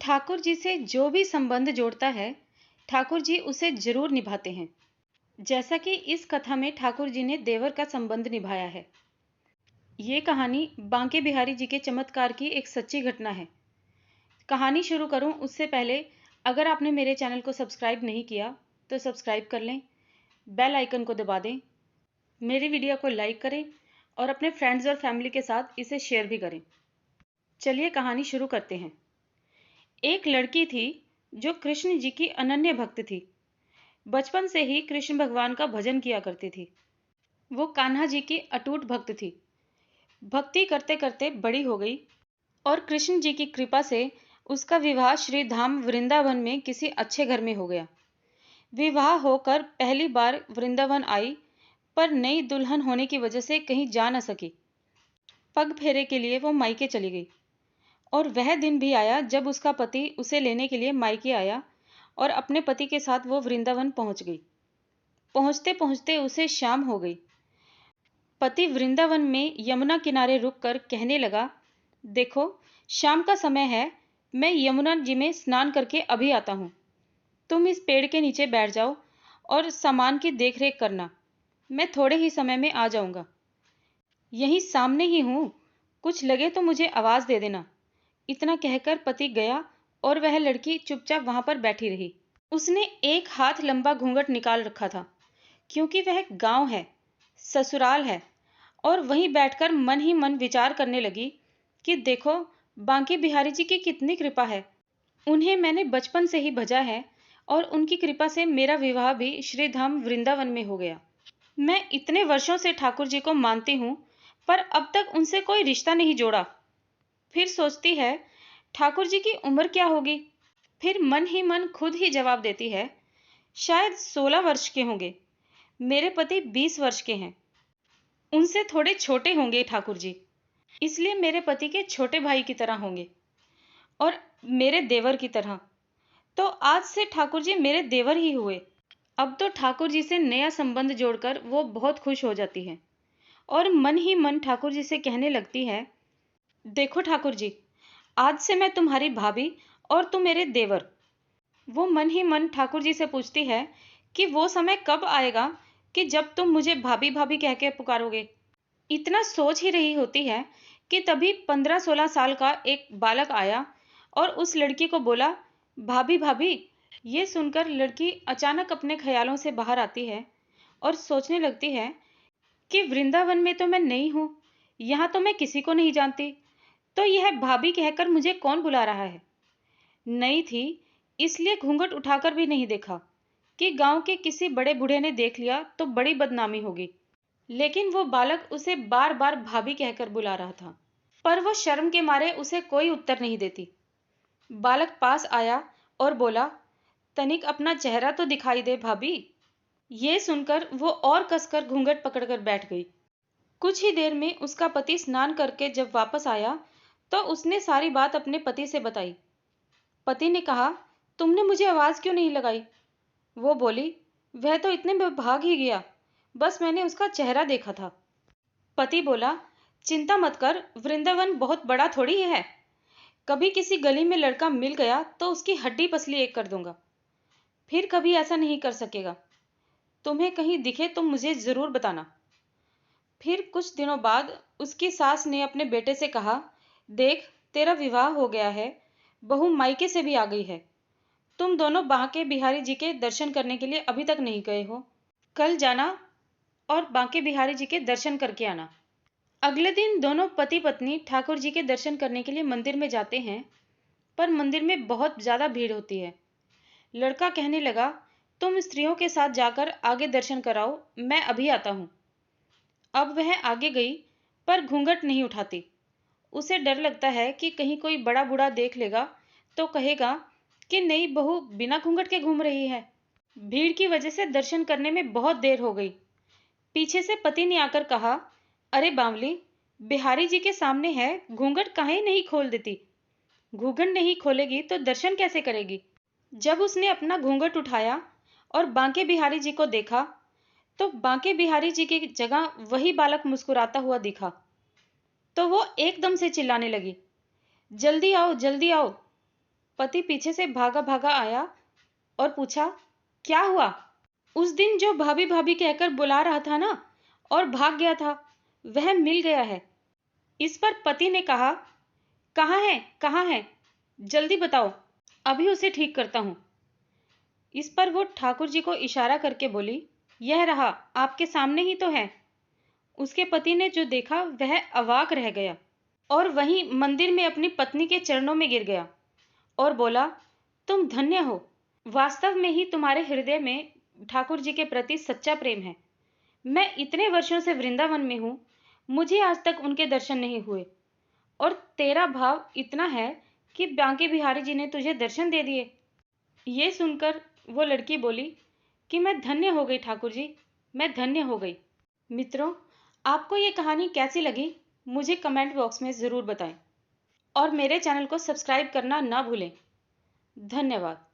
ठाकुर जी से जो भी संबंध जोड़ता है, ठाकुर जी उसे जरूर निभाते हैं। जैसा कि इस कथा में ठाकुर जी ने देवर का संबंध निभाया है। ये कहानी बांके बिहारी जी के चमत्कार की एक सच्ची घटना है। कहानी शुरू करूं उससे पहले अगर आपने मेरे चैनल को सब्सक्राइब नहीं किया तो सब्सक्राइब कर लें, बेल आइकन को दबा दें, मेरी वीडियो को लाइक करें और अपने फ्रेंड्स और फैमिली के साथ इसे शेयर भी करें। चलिए कहानी शुरू करते हैं। एक लड़की थी जो कृष्ण जी की अनन्य भक्त थी। बचपन से ही कृष्ण भगवान का भजन किया करती थी। वो कान्हा जी की अटूट भक्त थी। भक्ति करते करते बड़ी हो गई और कृष्ण जी की कृपा से उसका विवाह श्री धाम वृंदावन में किसी अच्छे घर में हो गया। विवाह होकर पहली बार वृंदावन आई, पर नई दुल्हन होने की वजह से कहीं जा न सकी। पग फेरे के लिए वो मायके चली गई और वह दिन भी आया जब उसका पति उसे लेने के लिए मायके आया और अपने पति के साथ वो वृंदावन पहुंच गई। पहुंचते पहुंचते उसे शाम हो गई। पति वृंदावन में यमुना किनारे रुककर कहने लगा, देखो शाम का समय है, मैं यमुना जी में स्नान करके अभी आता हूं। तुम इस पेड़ के नीचे बैठ जाओ और सामान की देखरेख करना, मैं थोड़े ही समय में आ जाऊंगा। यहीं सामने ही हूं, कुछ लगे तो मुझे आवाज दे देना। इतना कहकर पति गया और वह लड़की चुपचाप वहां पर बैठी रही। उसने एक हाथ लंबा घूंघट निकाल रखा था, क्योंकि वह गांव है, ससुराल है, और वहीं बैठकर मन ही मन विचार करने लगी कि देखो बांके बिहारी जी की कितनी कृपा है। उन्हें मैंने बचपन से ही भजा है और उनकी कृपा से मेरा विवाह भी श्री धाम वृंदावन में हो गया। मैं इतने वर्षों से ठाकुर जी को मानती हूँ, पर अब तक उनसे कोई रिश्ता नहीं जोड़ा। फिर सोचती है ठाकुर जी की उम्र क्या होगी। फिर मन ही मन खुद ही जवाब देती है, शायद 16 वर्ष के होंगे। मेरे पति 20 वर्ष के हैं। उनसे थोड़े छोटे होंगे ठाकुर जी, इसलिए मेरे पति के छोटे भाई की तरह होंगे और मेरे देवर की तरह। तो आज से ठाकुर जी मेरे देवर ही हुए। अब तो ठाकुर जी से नया संबंध जोड़कर वो बहुत खुश हो जाती है और मन ही मन ठाकुर जी से कहने लगती है, देखो ठाकुर जी, आज से मैं तुम्हारी भाभी और तुम मेरे देवर। वो मन ही मन ठाकुर जी से पूछती है कि वो समय कब आएगा कि जब तुम मुझे भाभी भाभी कह के पुकारोगे। इतना सोच ही रही होती है कि तभी 15-16 साल का एक बालक आया और उस लड़की को बोला, भाभी भाभी। ये सुनकर लड़की अचानक अपने ख्यालों से बाहर आती है और सोचने लगती है कि वृंदावन में तो मैं नई हूं, यहां तो मैं किसी को नहीं जानती, तो यह भाभी कहकर मुझे कौन बुला रहा है। नई थी इसलिए घूंघट उठाकर भी नहीं देखा कि गांव के किसी बड़े बूढ़े ने देख लिया तो बड़ी बदनामी होगी। लेकिन वो बालक उसे बार बार भाभी कहकर बुला रहा था, पर वो शर्म के मारे उसे कोई उत्तर नहीं देती। बालक पास आया और बोला, तनिक अपना चेहरा तो दिखाई दे भाभी। ये सुनकर वो और कसकर घूंघट पकड़कर बैठ गई। कुछ ही देर में उसका पति स्नान करके जब वापस आया तो उसने सारी बात अपने पति से बताई। पति ने कहा, तुमने मुझे आवाज क्यों नहीं लगाई। वो बोली, वह तो इतने में भाग ही गया, बस मैंने उसका चेहरा देखा था। पति बोला, चिंता मत कर, वृंदावन बहुत बड़ा थोड़ी है। कभी किसी गली में लड़का मिल गया तो उसकी हड्डी पसली एक कर दूंगा। फिर कभी ऐसा नहीं कर सकेगा। तुम्हें कहीं दिखे तो मुझे जरूर बताना। फिर कुछ दिनों बाद उसकी सास ने अपने बेटे से कहा, देख तेरा विवाह हो गया है, बहू मायके से भी आ गई है। तुम दोनों बांके बिहारी जी के दर्शन करने के लिए अभी तक नहीं गए हो। कल जाना और बांके बिहारी जी के दर्शन करके आना। अगले दिन दोनों पति पत्नी ठाकुर जी के दर्शन करने के लिए मंदिर में जाते हैं, पर मंदिर में बहुत ज्यादा भीड़ होती है। लड़का कहने लगा, तुम स्त्रियों के साथ जाकर आगे दर्शन कराओ, मैं अभी आता हूं। अब वह आगे गई, पर घूंघट नहीं उठाती। उसे डर लगता है कि कहीं कोई बड़ा बूढ़ा देख लेगा तो कहेगा कि नई बहू बिना घूंघट के घूम रही है। भीड़ की वजह से दर्शन करने में बहुत देर हो गई। पीछे से पति ने आकर कहा, अरे बावली, बिहारी जी के सामने है, घूंघट काहे नहीं खोल देती। घूंघट नहीं खोलेगी तो दर्शन कैसे करेगी। जब उसने अपना घूंघट उठाया और बांके बिहारी जी को देखा तो बांके बिहारी जी की जगह वही बालक मुस्कुराता हुआ दिखा। तो वो एकदम से चिल्लाने लगी, जल्दी आओ जल्दी आओ। पति पीछे से भागा भागा आया और पूछा, क्या हुआ? उस दिन जो भाभी भाभी कहकर बुला रहा था ना और भाग गया था, वह मिल गया है। इस पर पति ने कहा, कहाँ है, कहाँ है? जल्दी बताओ, अभी उसे ठीक करता हूं। इस पर वो ठाकुर जी को इशारा करके बोली, यह रहा, आपके सामने ही तो है। उसके पति ने जो देखा वह अवाक रह गया और वहीं मंदिर में अपनी पत्नी के चरणों में गिर गया और बोला, तुम धन्य हो। वास्तव में ही तुम्हारे हृदय में ठाकुर जी के प्रति सच्चा प्रेम है। मैं इतने वर्षों से वृंदावन में हूं, मुझे आज तक उनके दर्शन नहीं हुए, और तेरा भाव इतना है कि बांके बिहारी जी ने तुझे दर्शन दे दिए। ये सुनकर वो लड़की बोली कि मैं धन्य हो गई ठाकुर जी, मैं धन्य हो गई। मित्रों, आपको ये कहानी कैसी लगी मुझे कमेंट बॉक्स में ज़रूर बताएं और मेरे चैनल को सब्सक्राइब करना ना भूलें। धन्यवाद।